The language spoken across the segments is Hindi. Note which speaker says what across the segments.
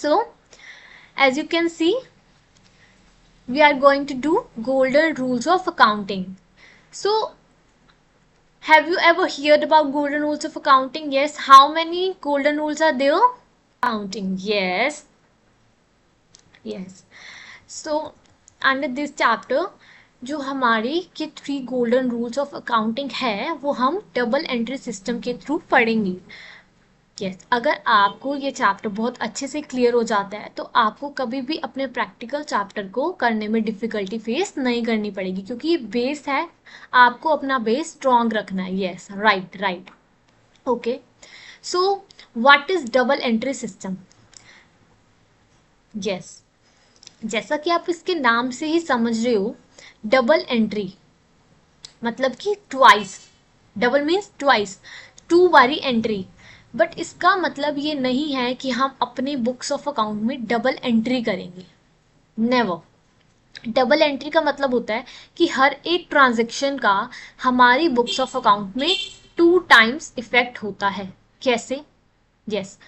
Speaker 1: So as you can see, we are going to do golden rules of accounting. So have you ever heard about golden rules of accounting? Yes. How many golden rules are there? Accounting. Yes. So under this chapter जो हमारी के 3 गोल्डन रूल्स ऑफ अकाउंटिंग है वो हम डबल एंट्री सिस्टम के थ्रू पढ़ेंगे. यस, अगर आपको ये चैप्टर बहुत अच्छे से क्लियर हो जाता है तो आपको कभी भी अपने प्रैक्टिकल चैप्टर को करने में डिफिकल्टी फेस नहीं करनी पड़ेगी, क्योंकि ये बेस है. आपको अपना बेस स्ट्रॉन्ग रखना है. Yes, right. Okay, so what is double entry system? Yes, जैसा कि आप इसके नाम से ही समझ रहे हो, डबल एंट्री मतलब कि ट्वाइस. डबल मीन्स ट्वाइस, 2 बारी एंट्री. बट इसका मतलब ये नहीं है कि हम अपने बुक्स ऑफ अकाउंट में डबल एंट्री करेंगे. नेवर. डबल एंट्री का मतलब होता है कि हर एक ट्रांजैक्शन का हमारी बुक्स ऑफ अकाउंट में 2 टाइम्स इफेक्ट होता है. कैसे? यस,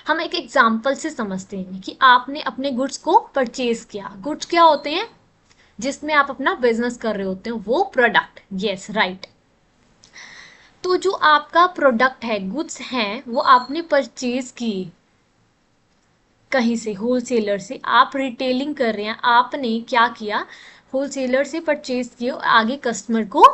Speaker 1: हम एक एग्जाम्पल से समझते हैं कि आपने अपने गुड्स को परचेज किया. गुड्स क्या होते हैं? जिसमें आप अपना बिजनेस कर रहे होते हैं, वो प्रोडक्ट. Yes, right. तो जो आपका प्रोडक्ट है, गुड्स हैं, वो आपने परचेज किए कहीं से, होलसेलर से. आप रिटेलिंग कर रहे हैं, आपने क्या किया? होलसेलर से परचेज किए और आगे कस्टमर को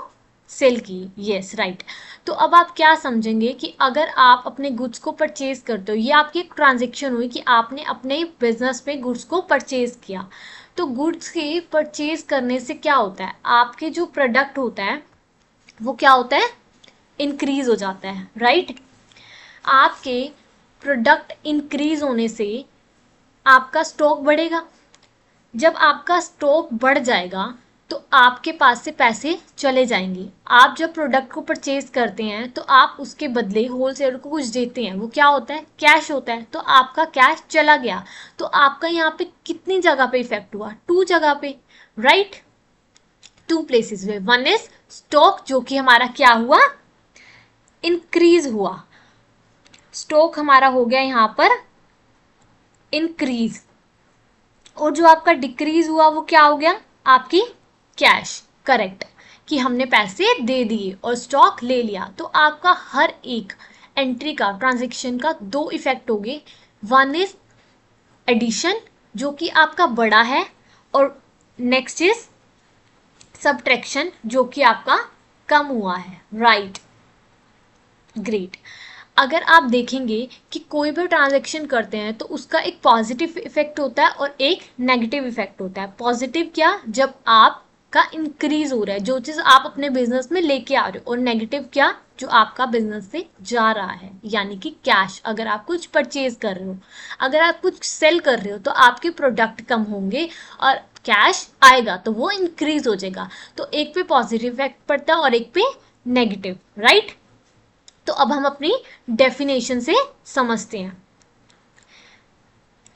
Speaker 1: सेल की. Yes, right. तो अब आप क्या समझेंगे कि अगर आप अपने गुड्स को परचेज करते हो, ये आपकी एक ट्रांजेक्शन हुई कि आपने अपने बिजनेस में गुड्स को परचेज किया. तो गुड्स के परचेज करने से क्या होता है? आपके जो प्रोडक्ट होता है वो क्या होता है? इंक्रीज हो जाता है. राइट. आपके प्रोडक्ट इंक्रीज होने से आपका स्टॉक बढ़ेगा. जब आपका स्टॉक बढ़ जाएगा तो आपके पास से पैसे चले जाएंगे. आप जब प्रोडक्ट को परचेज करते हैं तो आप उसके बदले होलसेलर को कुछ देते हैं, वो क्या होता है? कैश होता है. तो आपका कैश चला गया, तो आपका यहाँ पे कितनी जगह पे इफेक्ट हुआ? 2 जगह पे. राइट, 2 प्लेसेस में. वन इज स्टॉक, जो कि हमारा क्या हुआ? इंक्रीज हुआ. स्टॉक हमारा हो गया यहाँ पर इंक्रीज. और जो आपका डिक्रीज हुआ वो क्या हो गया? आपकी कैश. करेक्ट, कि हमने पैसे दे दिए और स्टॉक ले लिया. तो आपका हर एक एंट्री का, ट्रांजैक्शन का 2 इफेक्ट हो गए. वन इज एडिशन, जो कि आपका बड़ा है, और नेक्स्ट इज सबट्रैक्शन, जो कि आपका कम हुआ है. Right, great. अगर आप देखेंगे कि कोई भी ट्रांजैक्शन करते हैं तो उसका एक पॉजिटिव इफेक्ट होता है और एक नेगेटिव इफेक्ट होता है. पॉजिटिव क्या? जब आपका इंक्रीज हो रहा है, जो चीज़ आप अपने बिजनेस में लेके आ रहे हो. और नेगेटिव क्या? जो आपका बिजनेस से जा रहा है, यानी कि कैश. अगर आप कुछ परचेज कर रहे हो, अगर आप कुछ सेल कर रहे हो, तो आपके प्रोडक्ट कम होंगे और कैश आएगा, तो वो इंक्रीज हो जाएगा. तो एक पे पॉजिटिव इफेक्ट पड़ता है और एक पे नेगेटिव. राइट. तो अब हम अपनी डेफिनेशन से समझते हैं.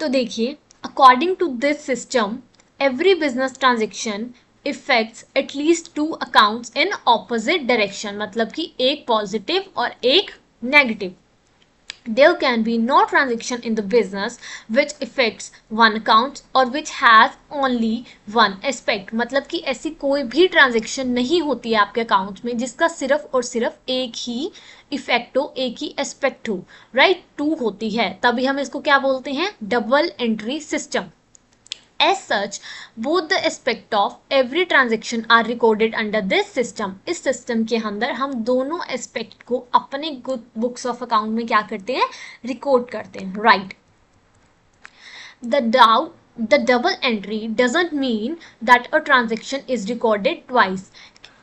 Speaker 1: तो देखिए, according to this system, every business transaction effects at least 2 accounts in opposite direction. मतलब कि एक पॉजिटिव और एक negative. There can be no transaction in the business which affects one account or which has only one aspect. मतलब कि ऐसी कोई भी ट्रांजेक्शन नहीं होती है आपके अकाउंट में जिसका सिर्फ और सिर्फ एक ही इफेक्ट हो, एक ही एस्पेक्ट हो. राइट, 2 होती है, तभी हम इसको क्या बोलते हैं? Double entry system. As such, both the aspect of every transaction are recorded under this system. इस सिस्टम के अंदर हम दोनों एस्पेक्ट को अपने बुक्स ऑफ अकाउंट में क्या करते हैं? रिकॉर्ड करते हैं. Right. The double entry doesn't mean that a transaction is recorded twice.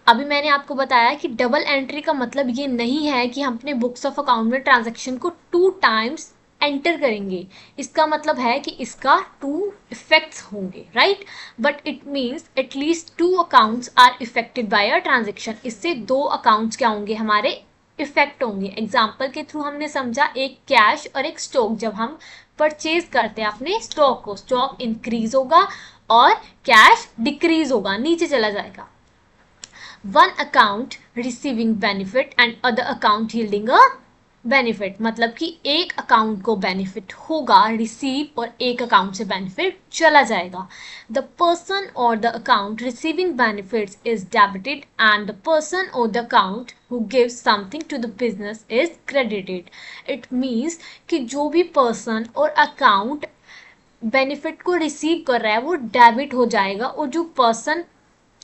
Speaker 1: अभी मैंने आपको बताया कि डबल एंट्री का मतलब ये नहीं है कि हम अपने बुक्स ऑफ अकाउंट में ट्रांजेक्शन को 2 टाइम्स एंटर करेंगे. इसका मतलब है कि इसका 2 इफेक्ट्स होंगे. Right, but it means at least 2 accounts are affected by a transaction. इससे 2 अकाउंट्स क्या होंगे? हमारे इफेक्ट होंगे. एग्जाम्पल के थ्रू हमने समझा, एक कैश और एक स्टॉक. जब हम परचेज करते हैं अपने स्टॉक को, स्टॉक इंक्रीज होगा और कैश डिक्रीज होगा, नीचे चला जाएगा. One account receiving benefit and other account yielding a benefit मतलब कि एक अकाउंट को बेनिफिट होगा रिसीव और एक अकाउंट से बेनिफिट चला जाएगा. The person or the account receiving benefits is debited and the person or the account who gives something to the business is credited. It means कि जो भी पर्सन और अकाउंट बेनिफिट को रिसीव कर रहा है वो डेबिट हो जाएगा, और जो पर्सन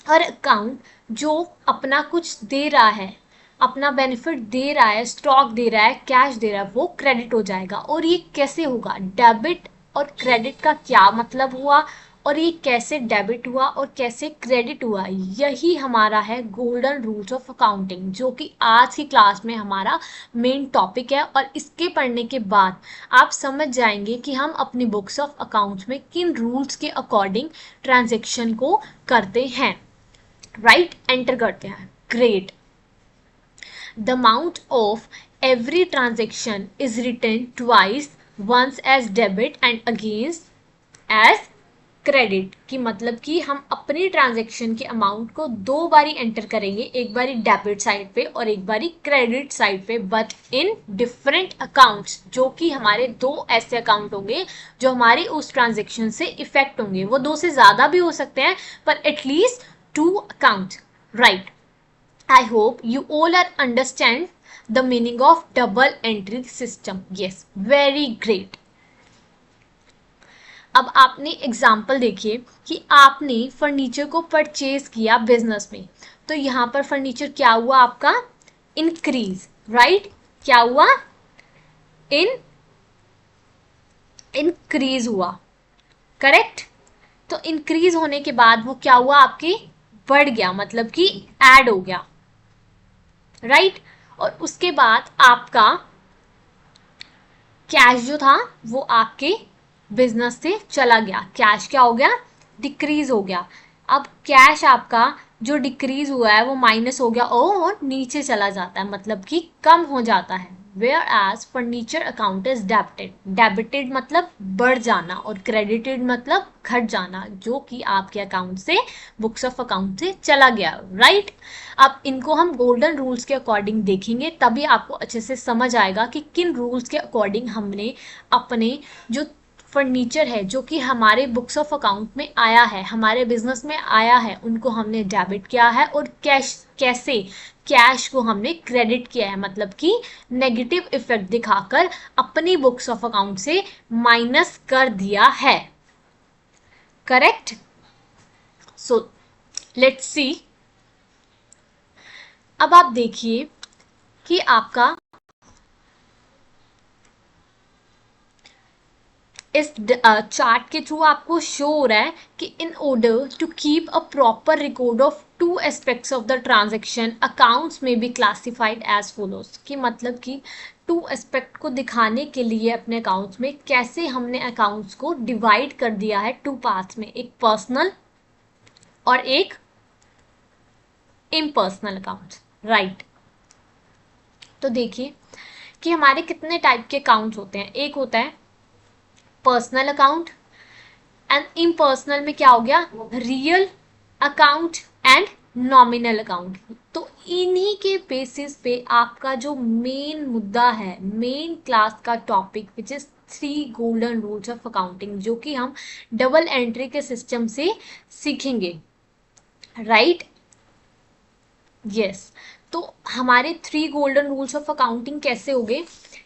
Speaker 1: और अकाउंट जो अपना कुछ दे रहा है, अपना बेनिफिट दे रहा है, स्टॉक दे रहा है, कैश दे रहा है, वो क्रेडिट हो जाएगा. और ये कैसे होगा? डेबिट और क्रेडिट का क्या मतलब हुआ, और ये कैसे डेबिट हुआ और कैसे क्रेडिट हुआ, यही हमारा है गोल्डन रूल्स ऑफ अकाउंटिंग, जो कि आज की क्लास में हमारा मेन टॉपिक है. और इसके पढ़ने के बाद आप समझ जाएंगे कि हम अपनी बुक्स ऑफ अकाउंट्स में किन रूल्स के अकॉर्डिंग ट्रांजेक्शन को करते हैं. राइट, एंटर करते हैं. Great. The amount of every transaction is written twice, once as debit and against as credit. कि मतलब कि हम अपनी ट्रांजेक्शन के अमाउंट को दो बारी एंटर करेंगे, एक बारी डेबिट साइड पे और एक बारी क्रेडिट साइड पे, बट इन डिफरेंट अकाउंट्स, जो कि हमारे दो ऐसे अकाउंट होंगे जो हमारी उस ट्रांजेक्शन से इफेक्ट होंगे. वो दो से ज्यादा भी हो सकते हैं, पर at least to account. Right. I hope you all are understand the meaning of double entry system. Yes, very great. अब आपने एग्जाम्पल देखिए कि आपने फर्नीचर को परचेज किया बिजनेस में, तो यहाँ पर फर्नीचर क्या हुआ आपका? इंक्रीज. राइट, क्या हुआ? इंक्रीज हुआ. करेक्ट. तो इंक्रीज होने के बाद वो क्या हुआ? आपके बढ़ गया, मतलब कि ऐड हो गया. राइट. और उसके बाद आपका कैश जो था वो आपके बिजनेस से चला गया. कैश क्या हो गया? डिक्रीज हो गया. अब कैश आपका जो डिक्रीज हुआ है वो माइनस हो गया और नीचे चला जाता है, मतलब कि कम हो जाता है. Whereas furniture account is debited. Debited मतलब बढ़ जाना और क्रेडिटेड मतलब घट जाना, जो कि आपके अकाउंट से, बुक्स ऑफ अकाउंट से चला गया. राइट. अब इनको हम गोल्डन रूल्स के अकॉर्डिंग देखेंगे, तभी आपको अच्छे से समझ आएगा कि किन रूल्स के अकॉर्डिंग हमने अपने जो फर्नीचर है जो कि हमारे बुक्स ऑफ अकाउंट में आया है, हमारे बिजनेस में आया है, उनको हमने डेबिट किया है, और कैश कैसे कैश को हमने क्रेडिट किया है, मतलब कि नेगेटिव इफेक्ट दिखाकर अपनी बुक्स ऑफ अकाउंट से माइनस कर दिया है. करेक्ट. So let's see. अब आप देखिए कि आपका इस चार्ट के थ्रू आपको शो हो रहा है कि in order to keep a proper record of two aspects of the transaction, accounts में बी क्लासिफाइड एज फॉलोज. कि मतलब कि टू एस्पेक्ट को दिखाने के लिए अपने अकाउंट्स में कैसे हमने अकाउंट्स को डिवाइड कर दिया है टू पार्ट्स में, एक पर्सनल और एक इम्पर्सनल अकाउंट. राइट. तो देखिए कि हमारे कितने टाइप के अकाउंट्स होते हैं. एक होता है पर्सनल अकाउंट, एंड इम्पर्सनल में क्या हो गया? Real account and nominal account. तो इन्हीं के बेसिस पे आपका जो मेन मुद्दा है, मेन क्लास का topic, which is 3 golden rules of accounting, जो कि हम डबल एंट्री के सिस्टम से सीखेंगे. राइट. यस. तो हमारे 3 गोल्डन रूल्स ऑफ अकाउंटिंग कैसे हो गए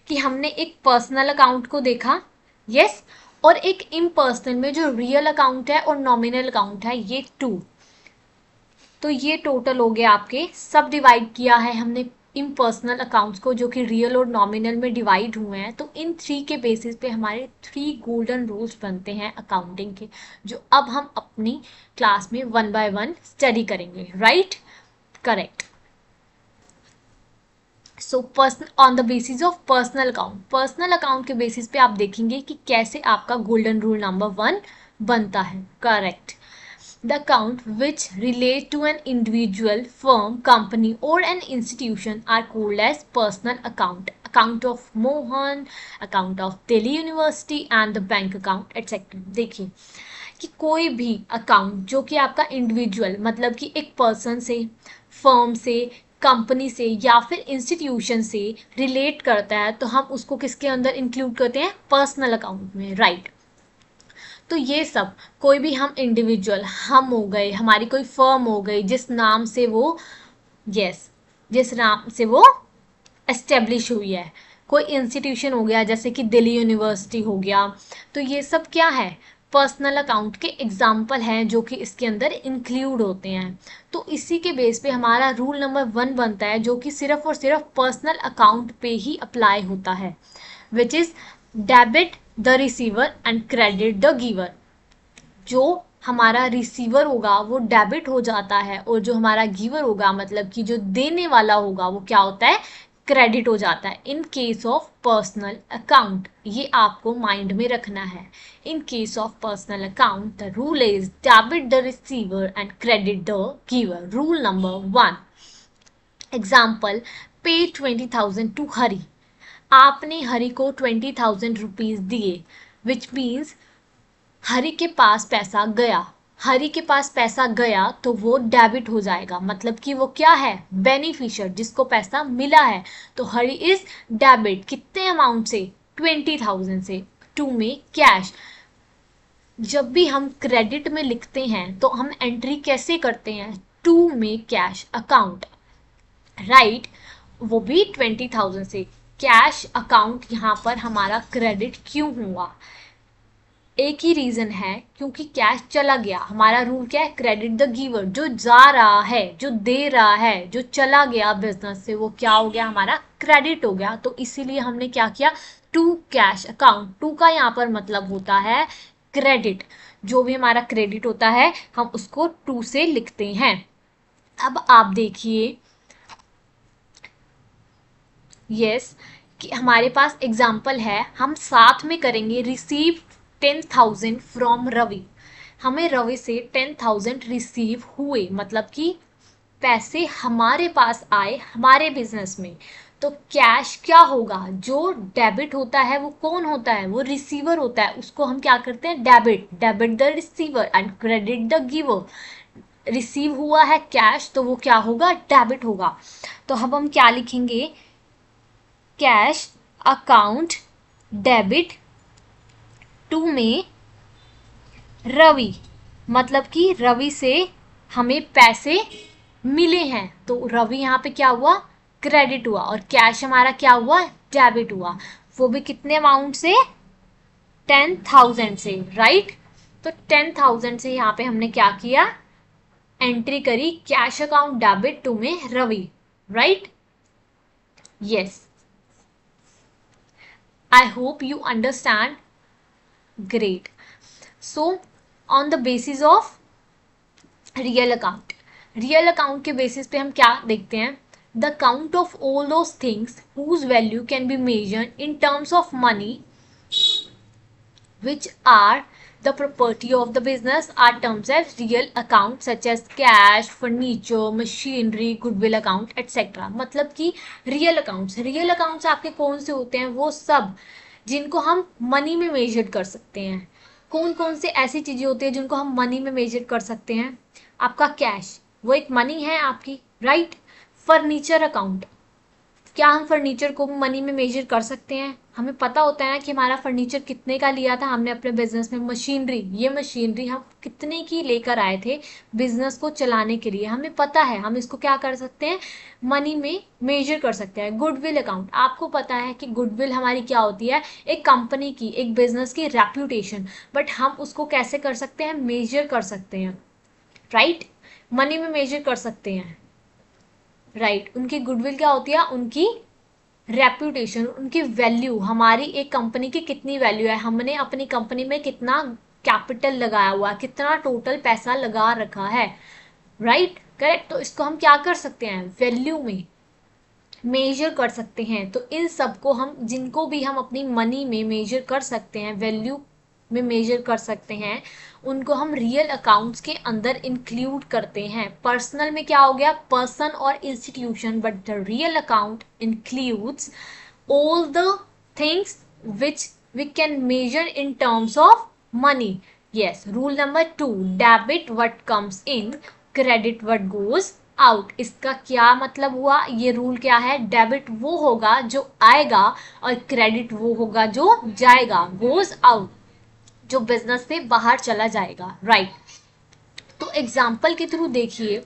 Speaker 1: कि हमने एक पर्सनल अकाउंट को देखा, यस, और एक इम्पर्सनल में जो रियल अकाउंट है और नॉमिनल अकाउंट है, ये 2. तो ये टोटल हो गया आपके. सब डिवाइड किया है हमने इम्पर्सनल अकाउंट्स को, जो कि रियल और नॉमिनल में डिवाइड हुए हैं. तो इन 3 के बेसिस पे हमारे 3 गोल्डन रूल्स बनते हैं अकाउंटिंग के, जो अब हम अपनी क्लास में 1 बाय 1 स्टडी करेंगे. Right. Correct. So person on the basis of personal account, personal account के बेसिस पे आप देखेंगे कि कैसे आपका गोल्डन रूल नंबर 1 बनता है. Correct. The account which relate to an individual, firm, company or an institution are called as personal account. Account of Mohan, account of Delhi university and the bank account etcetera. देखिए कि कोई भी अकाउंट जो कि आपका इंडिविजुअल, मतलब कि एक पर्सन से, फर्म से, कंपनी से या फिर इंस्टीट्यूशन से रिलेट करता है तो हम उसको किसके अंदर इंक्लूड करते हैं, पर्सनल अकाउंट में, राइट। तो ये सब कोई भी हम इंडिविजुअल, हम हो गए, हमारी कोई फर्म हो गई जिस नाम से वो, यस, जिस नाम से वो एस्टेब्लिश हुई है, कोई इंस्टीट्यूशन हो गया जैसे कि दिल्ली यूनिवर्सिटी हो गया, तो ये सब क्या है, पर्सनल अकाउंट के एग्जाम्पल हैं जो कि इसके अंदर इंक्लूड होते हैं। तो इसी के बेस पे हमारा रूल नंबर 1 बनता है जो कि सिर्फ और सिर्फ पर्सनल अकाउंट पे ही अप्लाई होता है, which is debit the receiver and credit the giver. जो हमारा रिसीवर होगा वो डेबिट हो जाता है और जो हमारा गिवर होगा मतलब कि जो देने वाला होगा वो क्या होता है, क्रेडिट हो जाता है in case of personal account. ये आपको माइंड में रखना है। In case of personal account the rule is debit the receiver and credit the giver. Rule number 1, example, पे 20,000 टू हरी। आपने हरी को 20,000 रुपीज दिए, विच मीन्स हरी के पास पैसा गया। हरी के पास पैसा गया तो वो डेबिट हो जाएगा, मतलब कि वो क्या है, बेनिफिशियर, जिसको पैसा मिला है। तो हरी इज डेबिट कितने अमाउंट से, 20,000 से। टू में कैश। जब भी हम क्रेडिट में लिखते हैं तो हम एंट्री कैसे करते हैं, टू में कैश अकाउंट, राइट, वो भी 20,000 से। कैश अकाउंट यहाँ पर हमारा क्रेडिट क्यों हुआ, एक ही रीजन है, क्योंकि कैश चला गया। हमारा रूल क्या है, क्रेडिट द गिवर, जो जा रहा है, जो दे रहा है, जो चला गया बिजनेस से, वो क्या हो गया, हमारा क्रेडिट हो गया। तो इसीलिए हमने क्या किया, टू कैश अकाउंट। टू का यहाँ पर मतलब होता है क्रेडिट। जो भी हमारा क्रेडिट होता है हम उसको टू से लिखते हैं। अब आप देखिए, यस, कि हमारे पास एग्जाम्पल है, हम साथ में करेंगे। Receive 10,000 from Ravi. हमें रवि से 10,000 रिसीव हुए, मतलब कि पैसे हमारे पास आए हमारे बिजनेस में। तो कैश क्या होगा, जो डेबिट होता है वो कौन होता है, वो रिसीवर होता है। उसको हम क्या करते हैं, debit, debit the receiver and credit the giver. Receive हुआ है कैश तो वो क्या होगा, डेबिट होगा। तो अब हम क्या लिखेंगे, कैश अकाउंट डेबिट टू में रवि, मतलब कि रवि से हमें पैसे मिले हैं तो रवि यहाँ पे क्या हुआ, क्रेडिट हुआ, और कैश हमारा क्या हुआ, डेबिट हुआ। वो भी कितने अमाउंट से, 10,000 से, राइट। तो 10,000 से यहाँ पे हमने क्या किया, एंट्री करी, कैश अकाउंट डेबिट टू में Ravi, right. Yes, I hope you understand. Great. So on the basis of real account, real account के basis पे हम क्या देखते हैं, the count of all those things whose value can be measured in terms of money which are the property of the business are terms as real account such as cash, furniture, machinery, goodwill account etc. मतलब कि real accounts आपके कौन से होते हैं, वो सब जिनको हम मनी में मेजर कर सकते हैं। कौन कौन से ऐसी चीजें होती है जिनको हम मनी में मेजर कर सकते हैं, आपका कैश, वो एक मनी है आपकी, राइट। फर्नीचर अकाउंट, क्या हम फर्नीचर को मनी में मेजर कर सकते हैं, हमें पता होता है ना कि हमारा फर्नीचर कितने का लिया था हमने अपने बिजनेस में। मशीनरी, ये मशीनरी हम कितने की लेकर आए थे बिजनेस को चलाने के लिए, हमें पता है, हम इसको क्या कर सकते हैं, मनी में मेजर कर सकते हैं। गुडविल अकाउंट, आपको पता है कि गुडविल हमारी क्या होती है, एक कंपनी की, एक बिजनेस की रेप्यूटेशन, बट हम उसको कैसे कर सकते हैं, मेजर कर सकते हैं, राइट, मनी में मेजर कर सकते हैं, राइट। उनकी गुडविल क्या होती है, उनकी रेप्यूटेशन, उनकी वैल्यू, हमारी एक कंपनी की कितनी वैल्यू है, हमने अपनी कंपनी में कितना कैपिटल लगाया हुआ है, कितना टोटल पैसा लगा रखा है, राइट, करेक्ट। तो इसको हम क्या कर सकते हैं, वैल्यू में मेजर कर सकते हैं। तो इन सबको हम, जिनको भी हम अपनी मनी में मेजर कर सकते हैं, वैल्यू में मेजर कर सकते हैं, उनको हम रियल अकाउंट्स के अंदर इंक्लूड करते हैं। पर्सनल में क्या हो गया, पर्सन और institution, but the real account includes all the things which we can measure in terms of money. Yes, rule number 2, debit what comes in, credit what goes out. इसका क्या मतलब हुआ, ये रूल क्या है, डेबिट वो होगा जो आएगा और क्रेडिट वो होगा जो जाएगा, गोज आउट, जो बिजनेस से बाहर चला जाएगा, राइट। तो एग्जाम्पल के थ्रू देखिए,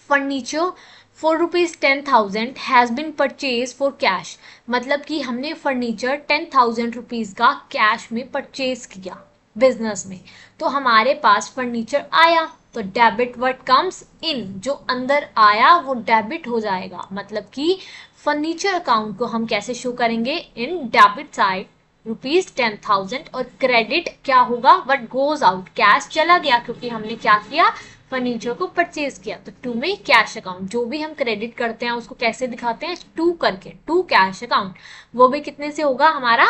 Speaker 1: furniture for ₹10,000 has been purchase for cash, मतलब कि हमने फर्नीचर 10,000 रुपीज़ का कैश में परचेज किया बिजनेस में, तो हमारे पास फर्नीचर आया, तो डेबिट वर्ड कम्स इन, जो अंदर आया वो डेबिट हो जाएगा, मतलब कि फर्नीचर अकाउंट को हम कैसे शो करेंगे, इन डेबिट साइड ₹10,000, और क्रेडिट क्या होगा, व्हाट गोज आउट, कैश चला गया क्योंकि हमने क्या किया, फर्नीचर को परचेज किया। तो टू में कैश अकाउंट, जो भी हम क्रेडिट करते हैं उसको कैसे दिखाते हैं, टू करके, टू कैश अकाउंट, वो भी कितने से होगा हमारा,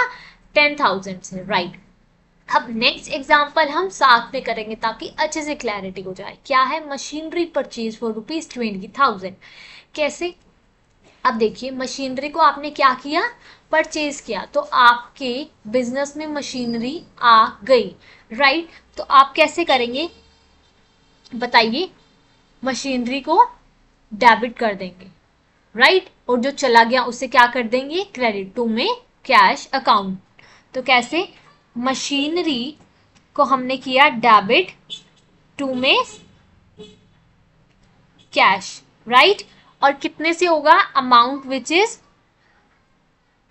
Speaker 1: 10,000 से, राइट। अब नेक्स्ट एग्जाम्पल हम साथ में करेंगे ताकि अच्छे से क्लैरिटी हो जाए। क्या है, मशीनरी परचेज फॉर ₹20,000, कैसे, अब देखिए मशीनरी को आपने क्या किया, परचेज किया, तो आपके बिजनेस में मशीनरी आ गई, राइट। तो आप कैसे करेंगे बताइए, मशीनरी को डेबिट कर देंगे, राइट, और जो चला गया उसे क्या कर देंगे, क्रेडिट, टू में कैश अकाउंट। तो कैसे, मशीनरी को हमने किया डेबिट, टू में कैश, राइट, और कितने से होगा, amount which is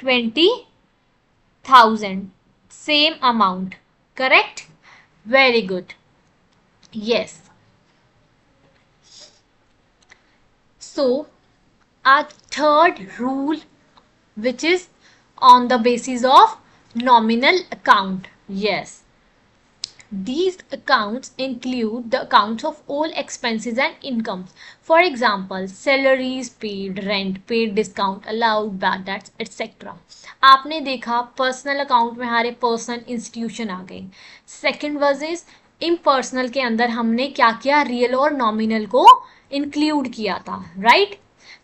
Speaker 1: 20,000, same amount, correct, very good, yes. So, our third rule, which is on the basis of nominal account. Yes, these accounts include the accounts of all expenses and incomes. For example, salaries paid, rent paid, discount allowed, bad debts, etc. आपने देखा पर्सनल अकाउंट में हमारे पर्सन इंस्टीट्यूशन आ गई। सेकेंड वर्सेस इम्पर्सनल के अंदर हमने क्या किया, रियल और नॉमिनल को इंक्लूड किया था, राइट।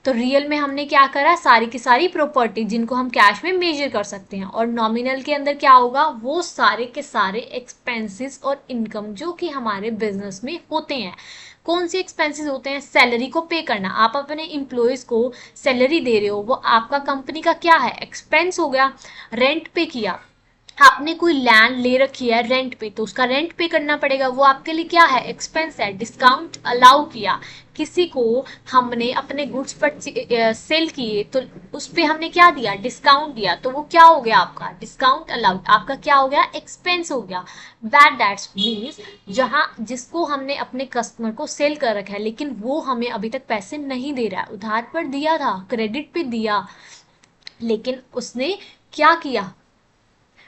Speaker 1: तो रियल में हमने क्या करा, सारी की सारी प्रॉपर्टी जिनको हम कैश में मेजर कर सकते हैं, और नॉमिनल के अंदर क्या होगा, वो सारे के सारे एक्सपेंसेस और इनकम जो कि हमारे बिजनेस में होते हैं। कौन से एक्सपेंसेस होते हैं, सैलरी को पे करना, आप अपने एम्प्लॉयज़ को सैलरी दे रहे हो, वो आपका कंपनी का क्या है, एक्सपेंस हो गया। रेंट पे किया, आपने कोई लैंड ले रखी है रेंट पे, तो उसका रेंट पे करना पड़ेगा, वो आपके लिए क्या है, एक्सपेंस है। डिस्काउंट अलाउ किया, किसी को हमने अपने गुड्स पर सेल किए तो उस पर हमने क्या दिया, डिस्काउंट दिया, तो वो क्या हो गया आपका, डिस्काउंट अलाउड, आपका क्या हो गया, एक्सपेंस हो गया। बैड डेट्स मीन्स जहां जिसको हमने अपने कस्टमर को सेल कर रखा है लेकिन वो हमें अभी तक पैसे नहीं दे रहा है, उधार पर दिया था, क्रेडिट पे दिया, लेकिन उसने क्या किया,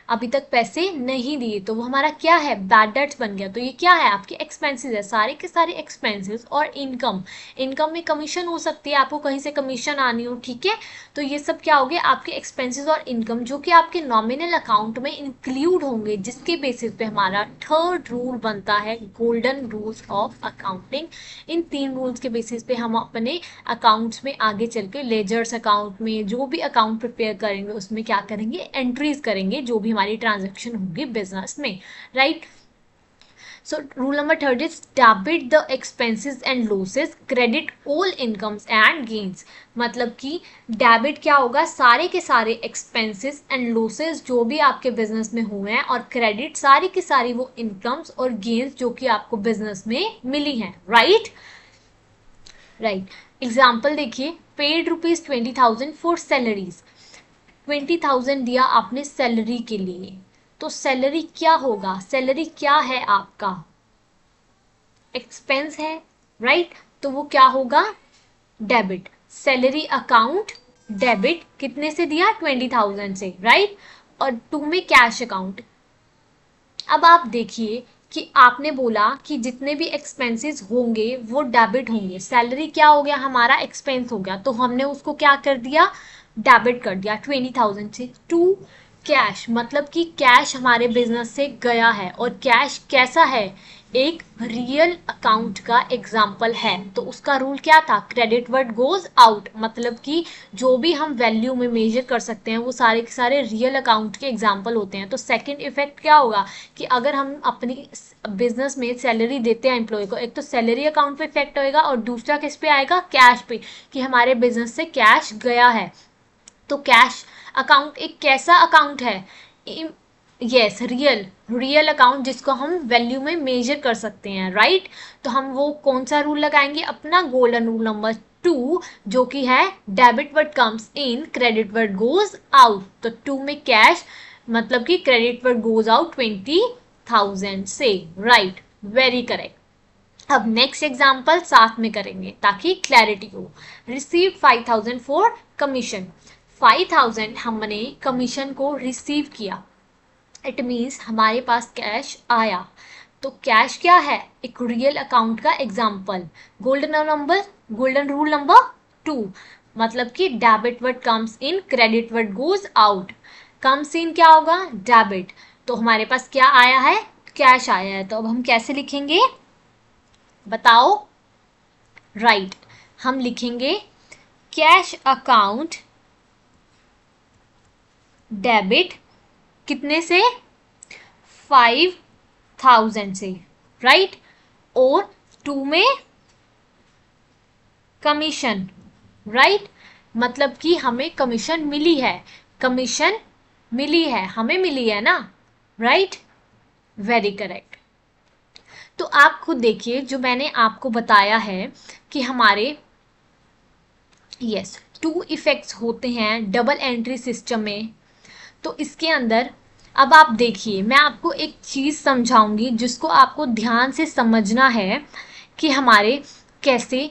Speaker 1: अभी तक पैसे नहीं दिए, तो वो हमारा क्या है, बैड डेट्स बन गया। तो ये क्या है, आपके एक्सपेंसेस है, सारे के सारे एक्सपेंसेस। और इनकम, इनकम में कमीशन हो सकती है, आपको कहीं से कमीशन आनी हो, ठीक है, तो ये सब क्या हो गए आपके एक्सपेंसेस और इनकम, जो कि आपके नॉमिनल अकाउंट में इंक्लूड होंगे, जिसके बेसिस पे हमारा थर्ड रूल बनता है, golden rules of accounting. In 3 rules के बेसिस पे हम अपने अकाउंट्स में आगे चल के लेजर्स अकाउंट में जो भी अकाउंट प्रिपेयर करेंगे उसमें क्या करेंगे, एंट्रीज करेंगे जो भी हमारी ट्रांजैक्शन होगी बिजनेस में, right. So rule number 3 is debit the expenses and losses, credit all incomes and gains, मतलब कि डेबिट क्या होगा, सारे के सारे एक्सपेंसेस एंड लॉसेस जो भी आपके बिजनेस में हुए हैं, और क्रेडिट सारी की सारी वो इनकम्स और गेन्स जो कि आपको बिजनेस में मिली हैं, राइट, राइट। एग्जाम्पल देखिए, पेड ₹20,000 फॉर सैलरीज, 20,000 दिया आपने सैलरी के लिए, तो सैलरी क्या होगा, सैलरी क्या है आपका, एक्सपेंस है, राइट, तो वो क्या होगा, डेबिट, सैलरी अकाउंट डेबिट, कितने से दिया, 20,000 से, राइट, और 2 में कैश अकाउंट। अब आप देखिए कि आपने बोला कि जितने भी एक्सपेंसेस होंगे वो डेबिट होंगे, सैलरी क्या हो गया हमारा, एक्सपेंस हो गया, तो हमने उसको क्या कर दिया, डेबिट कर दिया 20,000 से। 2 कैश, मतलब कि कैश हमारे बिजनेस से गया है, और कैश कैसा है, एक रियल अकाउंट का एग्जाम्पल है। तो उसका रूल क्या था, क्रेडिट वर्ड गोज आउट, मतलब कि जो भी हम वैल्यू में मेजर कर सकते हैं वो सारे के सारे रियल अकाउंट के एग्जाम्पल होते हैं। तो सेकंड इफेक्ट क्या होगा कि अगर हम अपनी बिजनेस में सैलरी देते हैं एम्प्लॉय को, एक तो सैलरी अकाउंट पे इफेक्ट होएगा और दूसरा किस पे आएगा, कैश पे, कि हमारे बिजनेस से कैश गया है। तो कैश अकाउंट एक कैसा अकाउंट है, यस रियल अकाउंट जिसको हम वैल्यू में मेजर कर सकते हैं, राइट। तो हम वो कौन सा रूल लगाएंगे, अपना गोल्डन रूल नंबर 2, जो कि है debit word comes in credit word goes out. तो 2 में कैश, मतलब कि क्रेडिट वर्ड गोज आउट 20,000 से, राइट, वेरी करेक्ट। अब नेक्स्ट एग्जाम्पल साथ में करेंगे ताकि क्लैरिटी हो। रिसीव 5,000 फॉर कमीशन, 5,000 हमने कमीशन को रिसीव किया, इट मीन्स हमारे पास कैश आया। तो कैश क्या है, एक रियल अकाउंट का एग्जाम्पल। गोल्डन रूल नंबर 2, मतलब कि debit word comes in credit word goes out. Comes in क्या होगा, डेबिट। तो हमारे पास क्या आया है, कैश आया है। तो अब हम कैसे लिखेंगे बताओ, राइट, हम लिखेंगे कैश अकाउंट डेबिट कितने से, 5,000 से, राइट। और 2 में कमीशन, राइट, मतलब कि हमें कमीशन मिली है, कमीशन मिली है, हमें मिली है ना, राइट, वेरी करेक्ट। तो आप खुद देखिए जो मैंने आपको बताया है कि हमारे यस 2 इफेक्ट्स होते हैं डबल एंट्री सिस्टम में। तो इसके अंदर अब आप देखिए, मैं आपको एक चीज़ समझाऊंगी जिसको आपको ध्यान से समझना है कि हमारे कैसे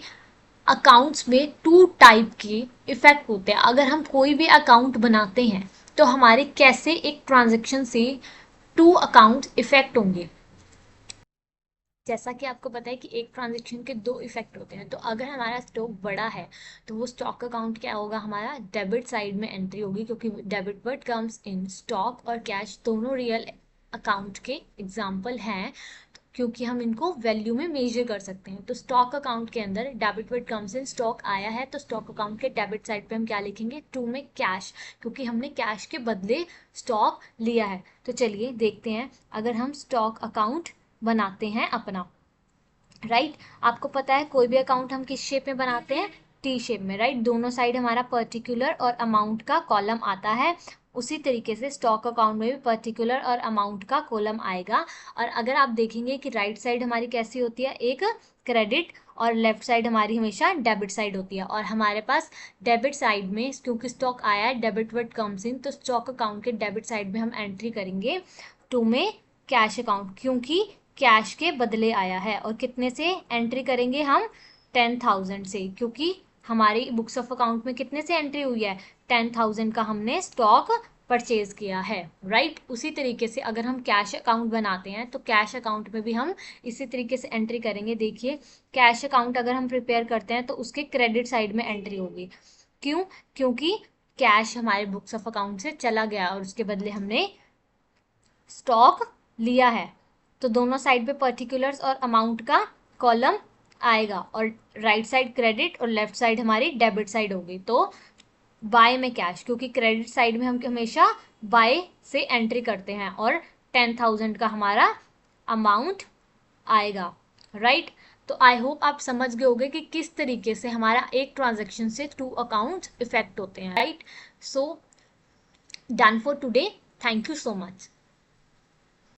Speaker 1: अकाउंट्स में 2 टाइप के इफेक्ट होते हैं। अगर हम कोई भी अकाउंट बनाते हैं तो हमारे कैसे एक ट्रांजैक्शन से 2 अकाउंट इफेक्ट होंगे। जैसा कि आपको पता है कि एक ट्रांजैक्शन के 2 इफेक्ट होते हैं। तो अगर हमारा स्टॉक बड़ा है तो वो स्टॉक अकाउंट क्या होगा, हमारा डेबिट साइड में एंट्री होगी, क्योंकि debit word comes in, stock और कैश दोनों रियल अकाउंट के एग्जाम्पल हैं, क्योंकि हम इनको वैल्यू में मेजर कर सकते हैं। तो स्टॉक अकाउंट के अंदर debit word comes in, stock आया है तो स्टॉक अकाउंट के डेबिट साइड पे हम क्या लिखेंगे, 2 में कैश, क्योंकि हमने कैश के बदले स्टॉक लिया है। तो चलिए देखते हैं, अगर हम स्टॉक अकाउंट बनाते हैं अपना, राइट, आपको पता है कोई भी अकाउंट हम किस शेप में बनाते हैं, टी शेप में, राइट। दोनों साइड हमारा पर्टिकुलर और अमाउंट का कॉलम आता है। उसी तरीके से स्टॉक अकाउंट में भी पर्टिकुलर और अमाउंट का कॉलम आएगा। और अगर आप देखेंगे कि राइट साइड हमारी कैसी होती है, एक क्रेडिट, और लेफ्ट साइड हमारी हमेशा डेबिट साइड होती है। और हमारे पास डेबिट साइड में क्योंकि स्टॉक आया है, डेबिट वर्ड कम्स इन, तो स्टॉक अकाउंट के डेबिट साइड में हम एंट्री करेंगे 2 में कैश अकाउंट, क्योंकि कैश के बदले आया है। और कितने से एंट्री करेंगे हम, 10,000 से, क्योंकि हमारी बुक्स ऑफ अकाउंट में कितने से एंट्री हुई है, 10,000 का हमने स्टॉक परचेज किया है, राइट। उसी तरीके से अगर हम कैश अकाउंट बनाते हैं तो कैश अकाउंट में भी हम इसी तरीके से एंट्री करेंगे। देखिए कैश अकाउंट अगर हम प्रिपेयर करते हैं तो उसके क्रेडिट साइड में एंट्री होगी, क्यों, क्योंकि कैश हमारे बुक्स ऑफ अकाउंट से चला गया और उसके बदले हमने स्टॉक लिया है। तो दोनों साइड पे पर्टिकुलर्स और अमाउंट का कॉलम आएगा, और राइट साइड क्रेडिट और लेफ्ट साइड हमारी डेबिट साइड होगी। तो बाय में कैश, क्योंकि क्रेडिट साइड में हम हमेशा बाय से एंट्री करते हैं, और 10,000 का हमारा अमाउंट आएगा, राइट। तो आई होप आप समझ गए होंगे कि किस तरीके से हमारा एक ट्रांजेक्शन से 2 अकाउंट इफेक्ट होते हैं, right. So done for today, thank you so much.